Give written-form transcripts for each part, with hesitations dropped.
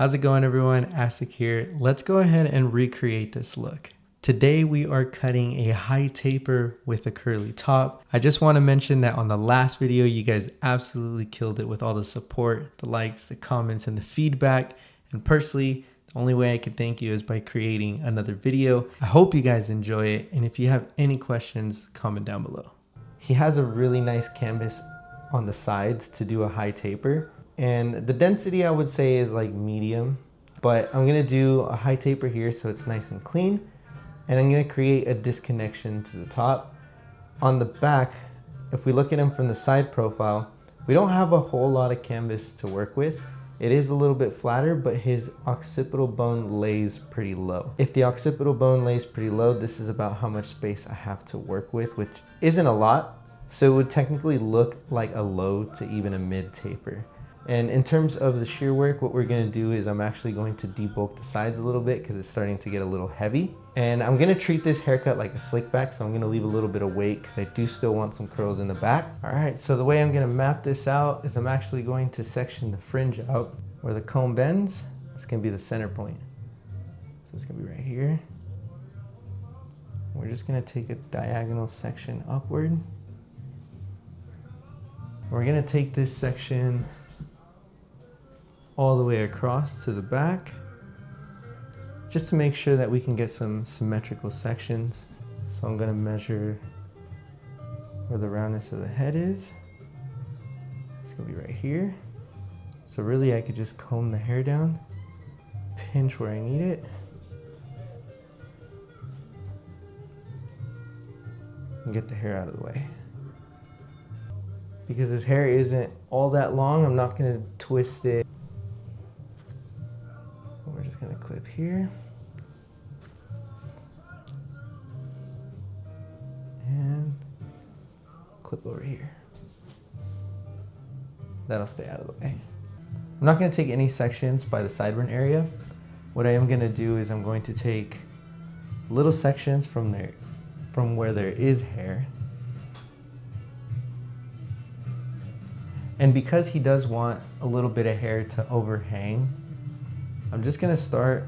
How's it going, everyone? Asik here. Let's go ahead and recreate this look. Today we are cutting a high taper with a curly top. I just want to mention that on the last video, you guys absolutely killed it with all the support, the likes, the comments, and the feedback. And personally, the only way I can thank you is by creating another video. I hope you guys enjoy it. And if you have any questions, comment down below. He has a really nice canvas on the sides to do a high taper. And the density I would say is like medium, but I'm gonna do a high taper here so it's nice and clean. And I'm gonna create a disconnection to the top. On the back, if we look at him from the side profile, we don't have a whole lot of canvas to work with. It is a little bit flatter, but his occipital bone lays pretty low. If the occipital bone lays pretty low, this is about how much space I have to work with, which isn't a lot. So it would technically look like a low to even a mid taper. And in terms of the shear work, what we're gonna do is I'm actually going to debulk the sides a little bit because it's starting to get a little heavy. And I'm gonna treat this haircut like a slick back, so I'm gonna leave a little bit of weight because I do still want some curls in the back. All right, so the way I'm gonna map this out is I'm actually going to section the fringe out where the comb bends. It's gonna be the center point. So it's gonna be right here. We're just gonna take a diagonal section upward. We're gonna take this section all the way across to the back, just to make sure that we can get some symmetrical sections. So I'm gonna measure where the roundness of the head is. It's gonna be right here. So really I could just comb the hair down, pinch where I need it, and get the hair out of the way. Because his hair isn't all that long, I'm not gonna twist it. We're just gonna clip here. And clip over here. That'll stay out of the way. I'm not gonna take any sections by the sideburn area. What I am gonna do is I'm going to take little sections from where there is hair. And because he does want a little bit of hair to overhang, I'm just gonna start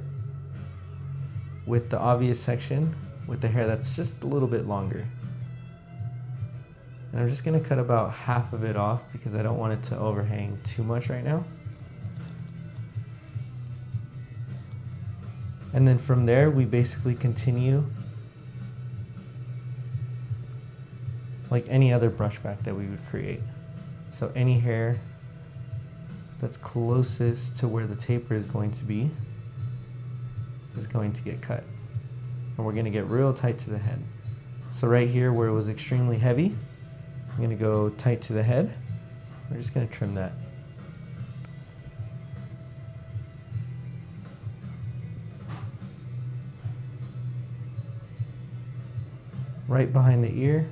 with the obvious section with the hair that's just a little bit longer. And I'm just gonna cut about half of it off because I don't want it to overhang too much right now. And then from there, we basically continue like any other brushback that we would create. So any hair that's closest to where the taper is going to be is going to get cut. And we're gonna get real tight to the head. So right here where it was extremely heavy, I'm gonna go tight to the head. We're just gonna trim that. Right behind the ear,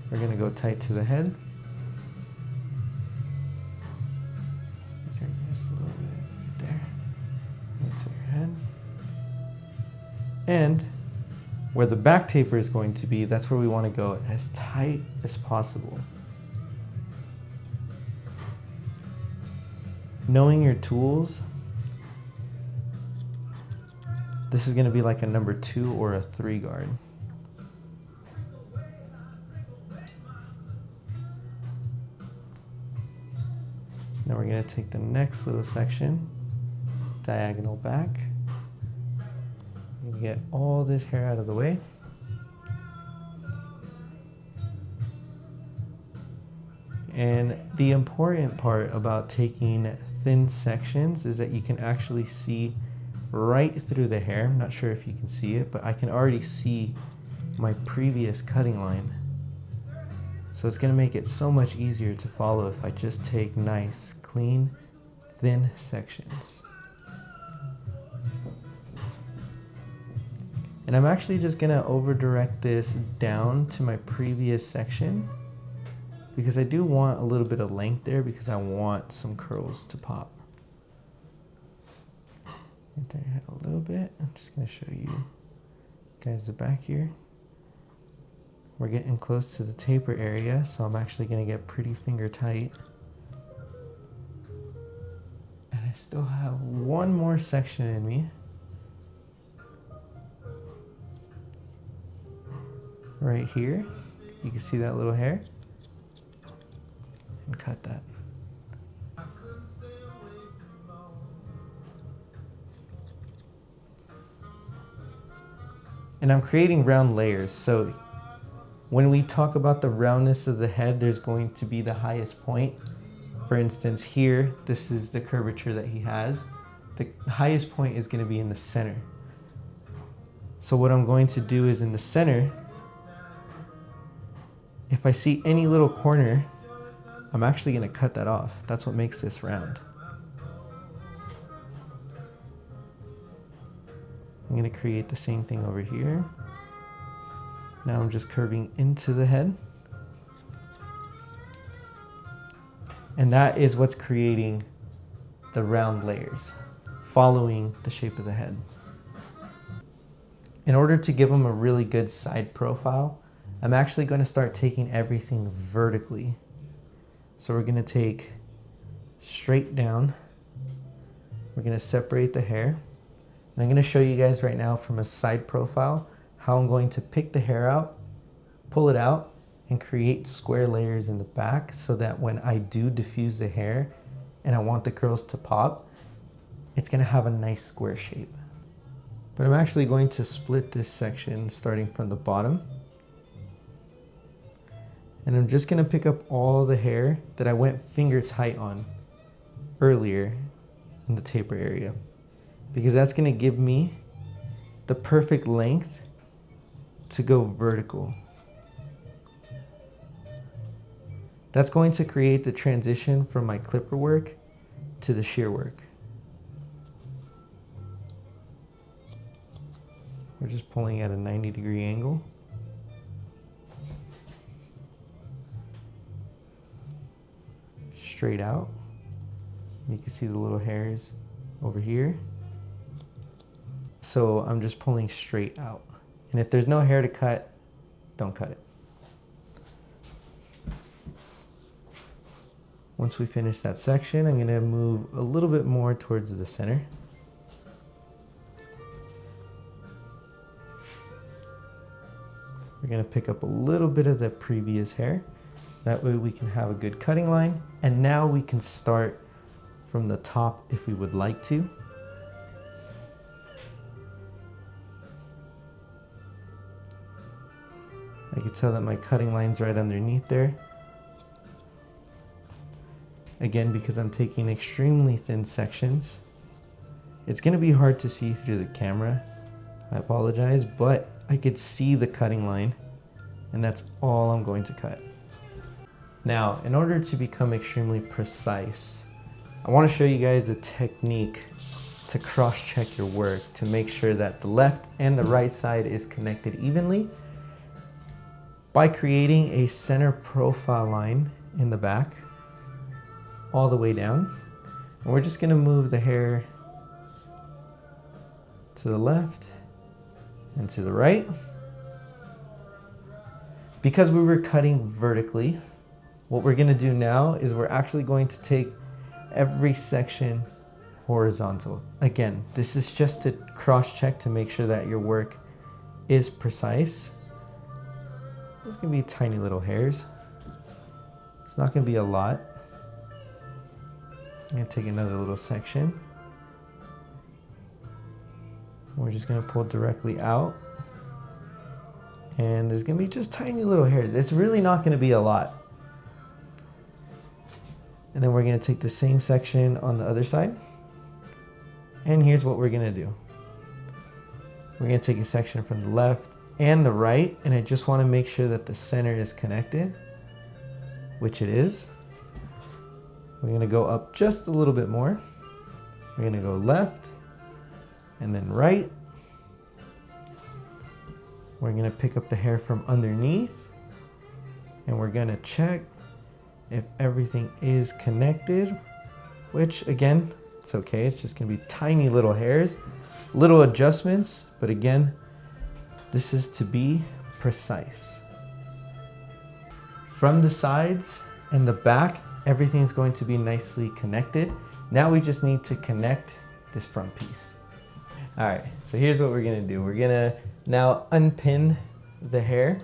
we're gonna go tight to the head. Just a little bit there. Into your head. And where the back taper is going to be, that's where we want to go as tight as possible. Knowing your tools, this is going to be like a number 2 or a 3 guard. Now we're going to take the next little section, diagonal back, and get all this hair out of the way. And the important part about taking thin sections is that you can actually see right through the hair. I'm not sure if you can see it, but I can already see my previous cutting line. So it's gonna make it so much easier to follow if I just take nice, clean, thin sections. And I'm actually just gonna over direct this down to my previous section because I do want a little bit of length there because I want some curls to pop. Turn your head a little bit. I'm just gonna show you guys the back here. We're getting close to the taper area, so I'm actually gonna get pretty finger tight. And I still have one more section in me. Right here, you can see that little hair, and cut that. And I'm creating round layers, so when we talk about the roundness of the head, there's going to be the highest point. For instance, here, this is the curvature that he has. The highest point is going to be in the center. So what I'm going to do is in the center, if I see any little corner, I'm actually going to cut that off. That's what makes this round. I'm going to create the same thing over here. Now I'm just curving into the head. And that is what's creating the round layers, following the shape of the head. In order to give them a really good side profile, I'm actually going to start taking everything vertically. So we're going to take straight down. We're going to separate the hair. And I'm going to show you guys right now from a side profile how I'm going to pick the hair out, pull it out, and create square layers in the back so that when I do diffuse the hair and I want the curls to pop, it's going to have a nice square shape. But I'm actually going to split this section starting from the bottom. And I'm just going to pick up all the hair that I went finger tight on earlier in the taper area, because that's going to give me the perfect length to go vertical. That's going to create the transition from my clipper work to the shear work. We're just pulling at a 90-degree angle. Straight out. You can see the little hairs over here. So I'm just pulling straight out. And if there's no hair to cut, don't cut it. Once we finish that section, I'm going to move a little bit more towards the center. We're going to pick up a little bit of the previous hair. That way we can have a good cutting line. And now we can start from the top if we would like to. I can tell that my cutting line's right underneath there. Again, because I'm taking extremely thin sections, it's going to be hard to see through the camera. I apologize, but I could see the cutting line, and that's all I'm going to cut. Now, in order to become extremely precise, I want to show you guys a technique to cross-check your work to make sure that the left and the right side is connected evenly by creating a center profile line in the back all the way down. And we're just going to move the hair to the left and to the right. Because we were cutting vertically, what we're going to do now is we're actually going to take every section horizontal. Again, this is just to cross-check to make sure that your work is precise. There's going to be tiny little hairs. It's not going to be a lot. I'm going to take another little section. We're just going to pull directly out. And there's going to be just tiny little hairs. It's really not going to be a lot. And then we're going to take the same section on the other side. And here's what we're going to do. We're going to take a section from the left and the right, and I just want to make sure that the center is connected, which it is. We're going to go up just a little bit more. We're going to go left and then right. We're going to pick up the hair from underneath, and we're going to check if everything is connected, which again, it's okay. It's just going to be tiny little hairs, little adjustments, but again, this is to be precise. From the sides and the back, everything's going to be nicely connected. Now we just need to connect this front piece. All right, so here's what we're gonna do. We're gonna now unpin the hair.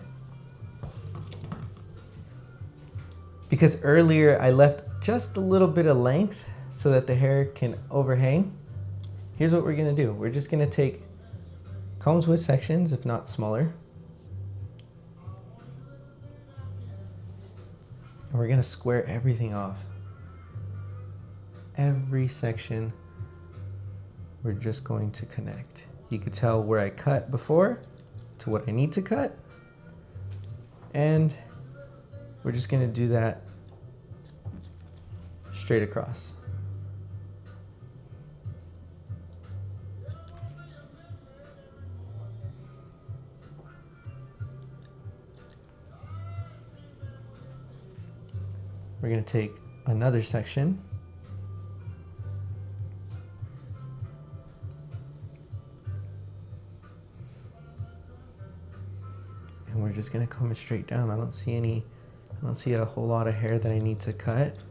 Because earlier I left just a little bit of length so that the hair can overhang. Here's what we're gonna do. We're just gonna take combs width sections, if not smaller. And we're gonna square everything off. Every section we're just going to connect. You could tell where I cut before to what I need to cut. And we're just gonna do that straight across. We're gonna take another section and we're just gonna comb it straight down. I don't see a whole lot of hair that I need to cut.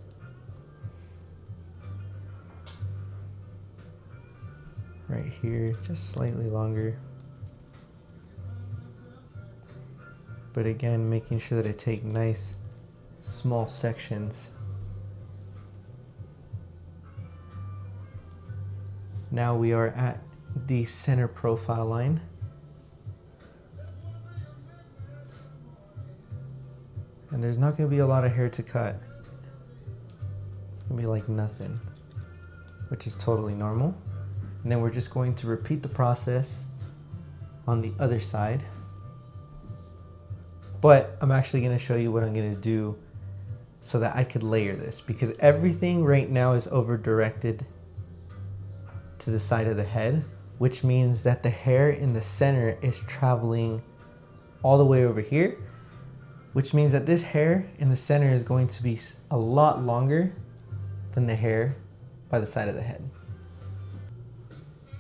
Right here, just slightly longer. But again, making sure that I take nice small sections. Now we are at the center profile line. And there's not going to be a lot of hair to cut. It's going to be like nothing, which is totally normal. And then we're just going to repeat the process on the other side. But I'm actually going to show you what I'm going to do so that I could layer this, because everything right now is over directed to the side of the head, which means that the hair in the center is traveling all the way over here, which means that this hair in the center is going to be a lot longer than the hair by the side of the head.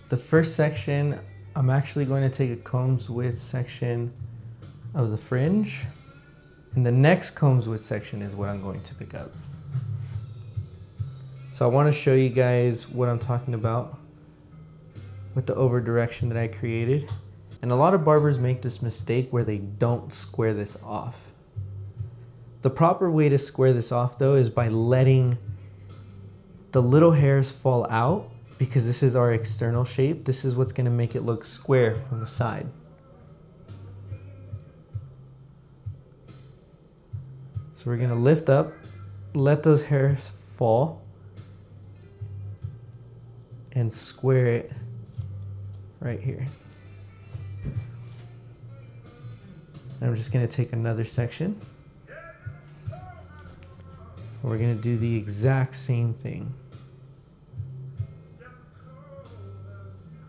The first section, I'm actually going to take a combs width section of the fringe, and the next combs width section is what I'm going to pick up. So I want to show you guys what I'm talking about with the over direction that I created. And a lot of barbers make this mistake where they don't square this off. The proper way to square this off though is by letting the little hairs fall out, because this is our external shape. This is what's going to make it look square from the side. So we're going to lift up, let those hairs fall, and square it right here. And I'm just going to take another section. We're going to do the exact same thing.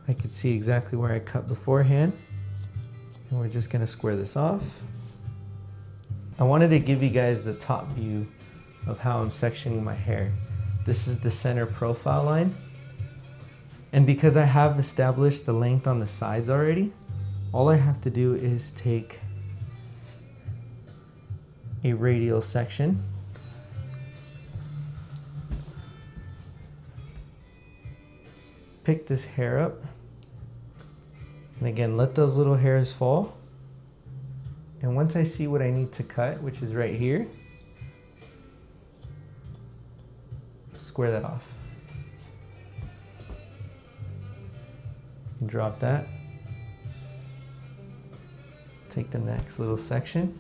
I could see exactly where I cut beforehand, and we're just going to square this off. I wanted to give you guys the top view of how I'm sectioning my hair. This is the center profile line. And because I have established the length on the sides already, all I have to do is take a radial section, pick this hair up, and again, let those little hairs fall. And once I see what I need to cut, which is right here, square that off. Drop that. Take the next little section.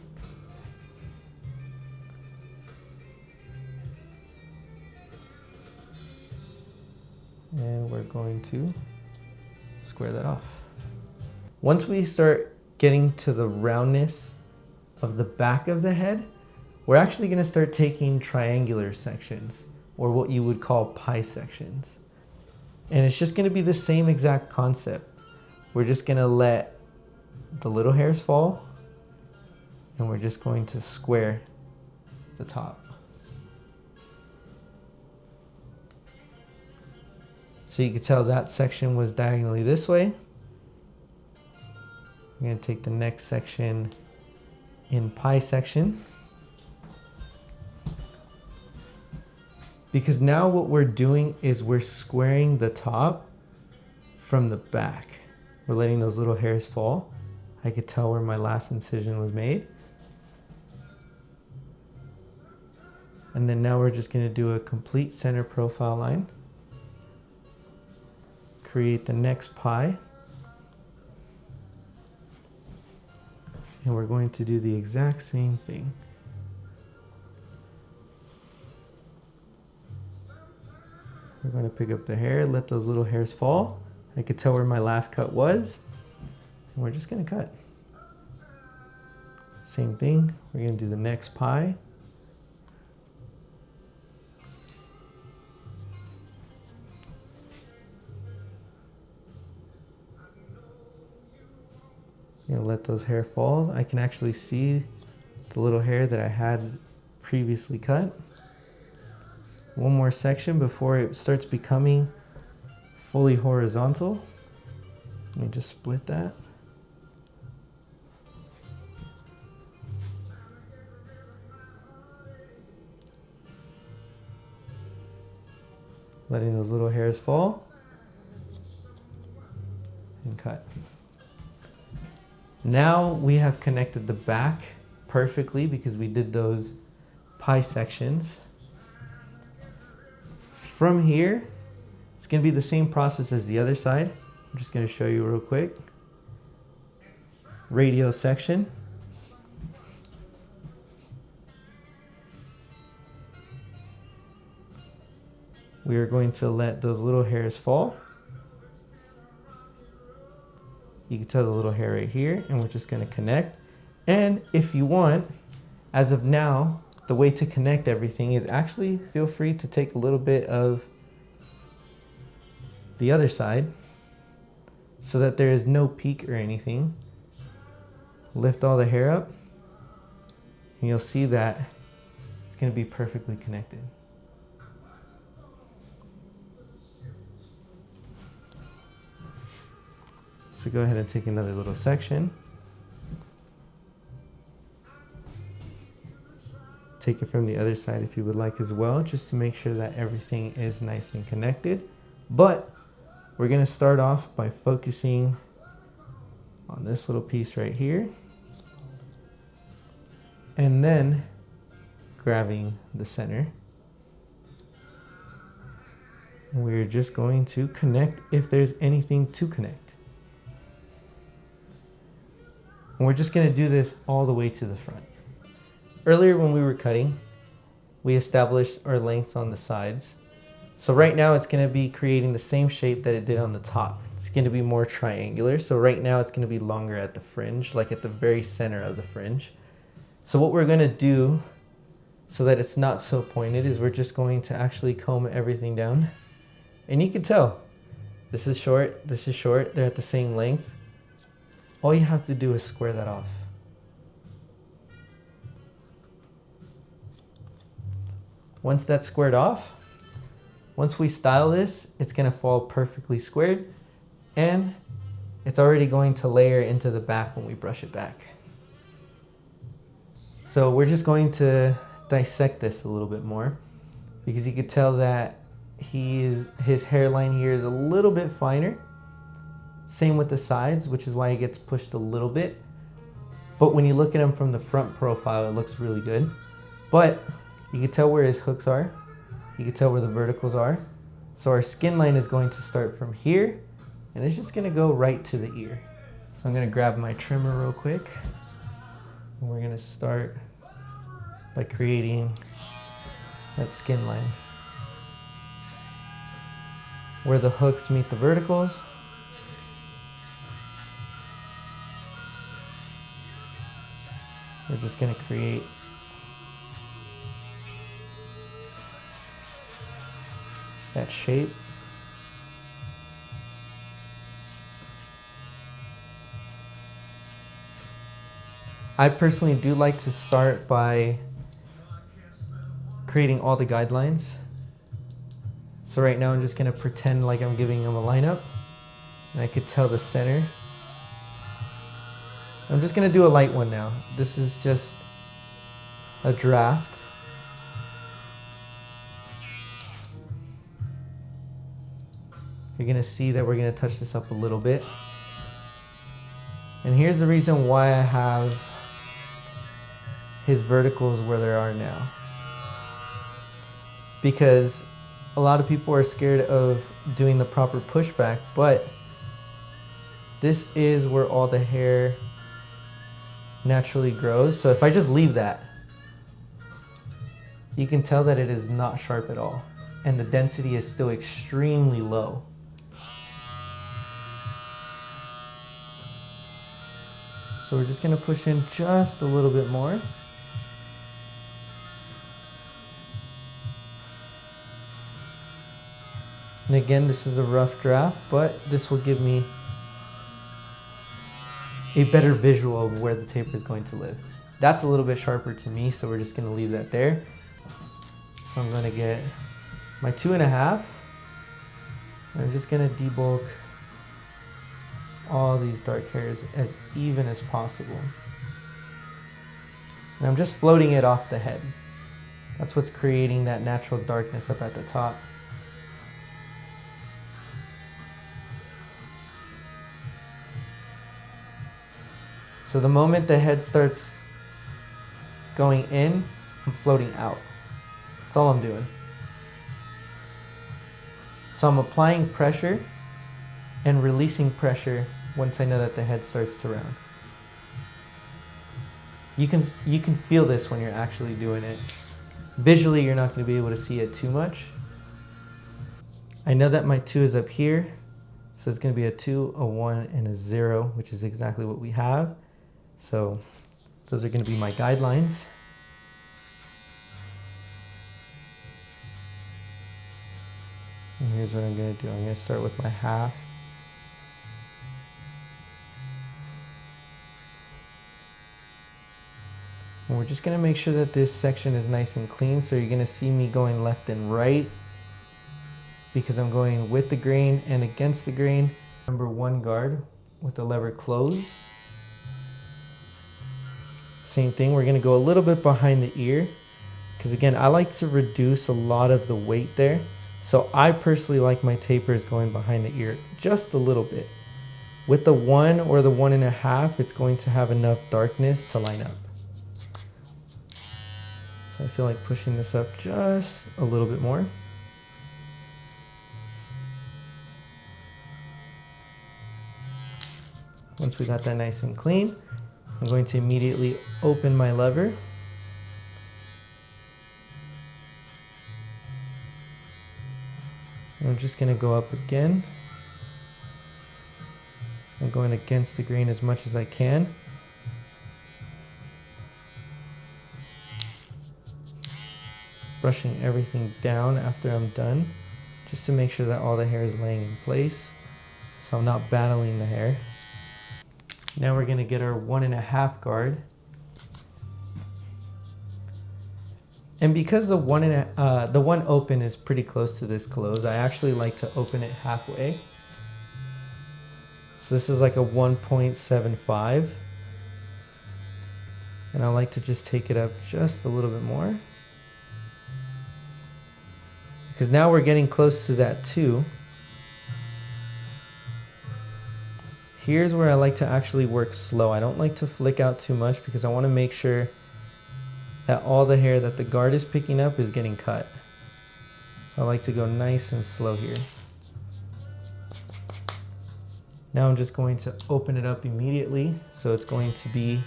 And we're going to square that off. Once we start getting to the roundness of the back of the head, we're actually going to start taking triangular sections, or what you would call pie sections. And it's just going to be the same exact concept. We're just going to let the little hairs fall, and we're just going to square the top. So you can tell that section was diagonally this way. I'm going to take the next section in pie section. because now what we're doing is we're squaring the top from the back. We're letting those little hairs fall. I could tell where my last incision was made. And then now we're just going to do a complete center profile line. Create the next pie. And we're going to do the exact same thing. We're going to pick up the hair, let those little hairs fall. I could tell where my last cut was. And we're just going to cut. Same thing. We're going to do the next pie. I'm gonna let those hair fall. I can actually see the little hair that I had previously cut. One more section before it starts becoming fully horizontal. Let me just split that. Letting those little hairs fall and cut. Now we have connected the back perfectly because we did those pie sections. From here, it's going to be the same process as the other side. I'm just going to show you real quick. Radial section. We are going to let those little hairs fall. You can tell the little hair right here, and we're just going to connect. And if you want, as of now, the way to connect everything is actually feel free to take a little bit of the other side so that there is no peak or anything. Lift all the hair up, and you'll see that it's going to be perfectly connected. So go ahead and take another little section. Take it from the other side if you would like as well, just to make sure that everything is nice and connected. But we're going to start off by focusing on this little piece right here. And then grabbing the center. And we're just going to connect if there's anything to connect. And we're just going to do this all the way to the front. Earlier when we were cutting, we established our lengths on the sides. So right now it's going to be creating the same shape that it did on the top. It's going to be more triangular. So right now it's going to be longer at the fringe, like at the very center of the fringe. So what we're going to do so that it's not so pointed is we're just going to actually comb everything down. And you can tell this is short, this is short, they're at the same length. All you have to do is square that off. Once that's squared off, once we style this, it's going to fall perfectly squared, and it's already going to layer into the back when we brush it back. So we're just going to dissect this a little bit more, because you could tell that his hairline here is a little bit finer. Same with the sides, which is why it gets pushed a little bit. But when you look at him from the front profile, it looks really good. But you can tell where his hooks are. You can tell where the verticals are. So our skin line is going to start from here, and it's just going to go right to the ear. So I'm going to grab my trimmer real quick, and we're going to start by creating that skin line. Where the hooks meet the verticals. We're just going to create that shape. I personally do like to start by creating all the guidelines. So right now I'm just going to pretend like I'm giving him a lineup, and I could tell the center. I'm just going to do a light one now. This is just a draft. you're gonna see that we're gonna touch this up a little bit. And here's the reason why I have his verticals where they are now. Because a lot of people are scared of doing the proper pushback, but this is where all the hair naturally grows. So if I just leave that, you can tell that it is not sharp at all. And the density is still extremely low. So we're just gonna push in just a little bit more. And again, this is a rough draft, but this will give me a better visual of where the taper is going to live. That's a little bit sharper to me, so we're just gonna leave that there. So I'm gonna get my 2.5. And I'm just gonna debulk all these dark hairs as even as possible. And I'm just floating it off the head. That's what's creating that natural darkness up at the top. So the moment the head starts going in, I'm floating out. That's all I'm doing. So I'm applying pressure and releasing pressure once I know that the head starts to round. You can feel this when you're actually doing it. Visually, you're not going to be able to see it too much. I know that my 2 is up here, so it's going to be a 2, a 1, and a 0, which is exactly what we have. So those are going to be my guidelines. And here's what I'm going to do. I'm going to start with my half. And we're just going to make sure that this section is nice and clean. So you're going to see me going left and right because I'm going with the grain and against the grain. Number 1 guard with the lever closed. Same thing, we're going to go a little bit behind the ear because again, I like to reduce a lot of the weight there. So I personally like my tapers going behind the ear just a little bit. With the 1 or the 1.5, it's going to have enough darkness to line up. So I feel like pushing this up just a little bit more. Once we got that nice and clean, I'm going to immediately open my lever. And I'm just going to go up again. I'm going against the grain as much as I can. Brushing everything down after I'm done, just to make sure that all the hair is laying in place, so I'm not battling the hair. Now we're going to get our 1.5 guard. And because the one open is pretty close to this close, I actually like to open it halfway. So this is like a 1.75. And I like to just take it up just a little bit more. Because now we're getting close to that 2. Here's where I like to actually work slow. I don't like to flick out too much because I want to make sure that all the hair that the guard is picking up is getting cut. So I like to go nice and slow here. Now I'm just going to open it up immediately. So it's going to be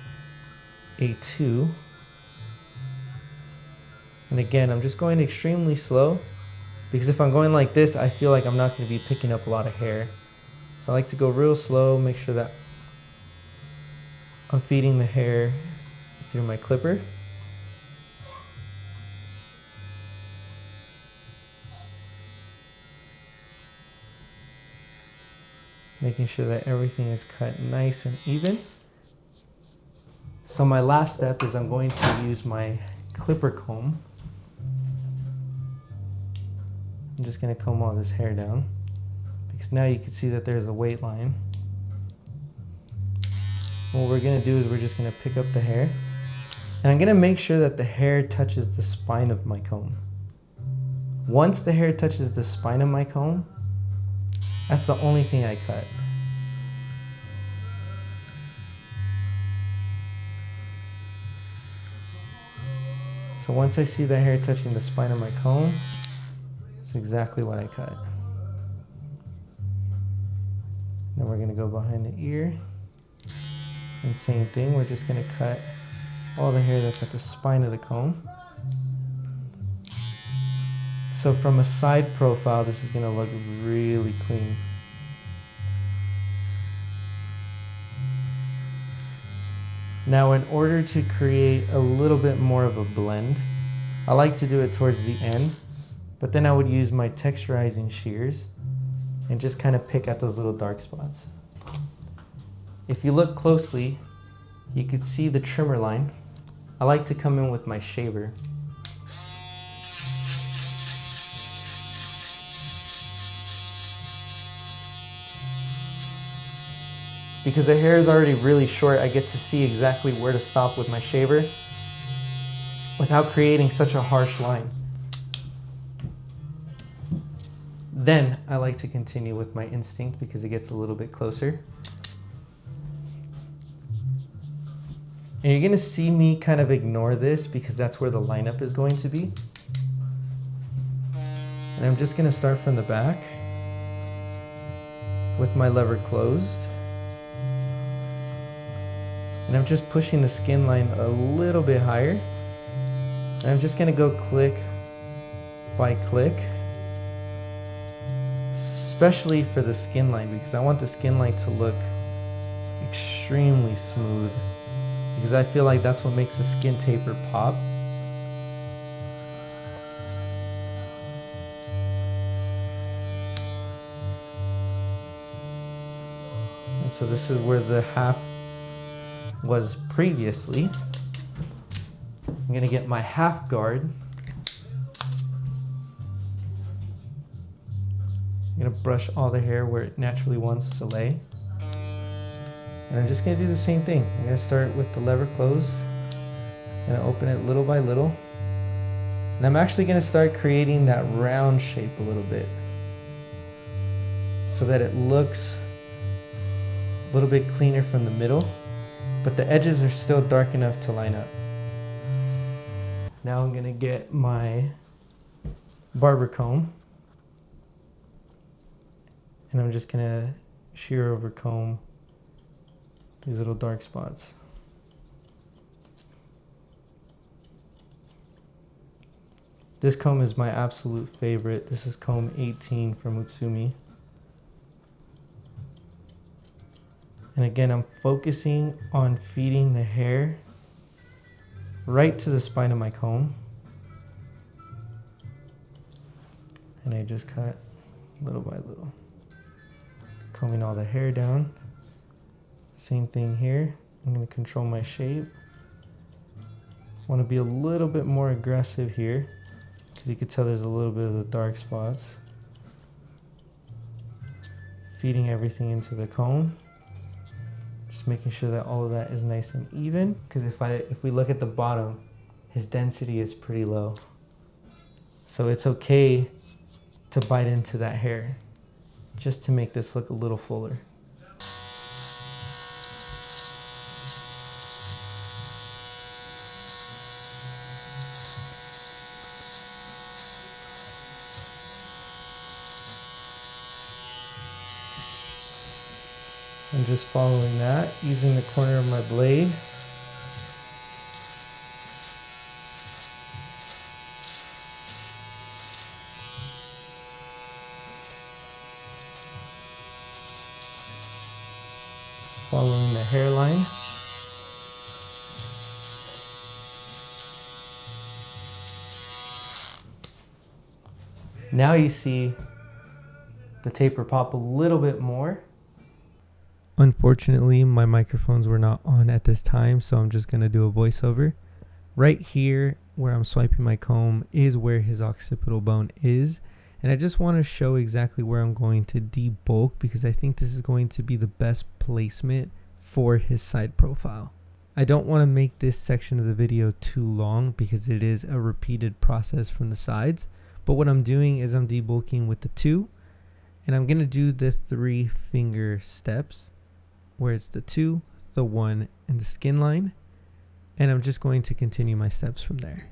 a 2. And again, I'm just going extremely slow because if I'm going like this, I feel like I'm not going to be picking up a lot of hair. So I like to go real slow, make sure that I'm feeding the hair through my clipper. Making sure that everything is cut nice and even. So my last step is I'm going to use my clipper comb. I'm just going to comb all this hair down because now you can see that there's a weight line. What we're going to do is we're just going to pick up the hair and I'm going to make sure that the hair touches the spine of my comb. Once the hair touches the spine of my comb, That's the only thing I cut. So once I see the hair touching the spine of my comb, it's exactly what I cut. Then we're gonna go behind the ear. And same thing, we're just gonna cut all the hair that's at the spine of the comb. So from a side profile, this is gonna look really clean. Now in order to create a little bit more of a blend, I like to do it towards the end, but then I would use my texturizing shears and just kind of pick at those little dark spots. If you look closely, you could see the trimmer line. I like to come in with my shaver. Because the hair is already really short, I get to see exactly where to stop with my shaver without creating such a harsh line. Then I like to continue with my instinct because it gets a little bit closer. And you're gonna see me kind of ignore this because that's where the lineup is going to be. And I'm just gonna start from the back with my lever closed. And I'm just pushing the skin line a little bit higher. And I'm just gonna go click by click, especially for the skin line, because I want the skin line to look extremely smooth, because I feel like that's what makes a skin taper pop. And so this is where the half was previously. I'm gonna get my half guard. I'm gonna brush all the hair where it naturally wants to lay. And I'm just gonna do the same thing. I'm gonna start with the lever closed. I'm gonna open it little by little. And I'm actually gonna start creating that round shape a little bit so that it looks a little bit cleaner from the middle, but the edges are still dark enough to line up. Now I'm gonna get my barber comb and I'm just gonna shear over comb these little dark spots. This comb is my absolute favorite. This is comb 18 from Utsumi. And again, I'm focusing on feeding the hair right to the spine of my comb. And I just cut little by little, combing all the hair down. Same thing here. I'm going to control my shape. I want to be a little bit more aggressive here because you can tell there's a little bit of the dark spots. Feeding everything into the comb. Just making sure that all of that is nice and even, because if we look at the bottom, his density is pretty low. So it's okay to bite into that hair just to make this look a little fuller. And just following that, using the corner of my blade. Following the hairline. Now you see the taper pop a little bit more. Unfortunately, my microphones were not on at this time, so I'm just going to do a voiceover. Right here, where I'm swiping my comb, is where his occipital bone is. And I just want to show exactly where I'm going to debulk, because I think this is going to be the best placement for his side profile. I don't want to make this section of the video too long because it is a repeated process from the sides. But what I'm doing is I'm debulking with the 2. And I'm going to do the 3 finger steps where it's the 2, the 1, and the skin line. And I'm just going to continue my steps from there.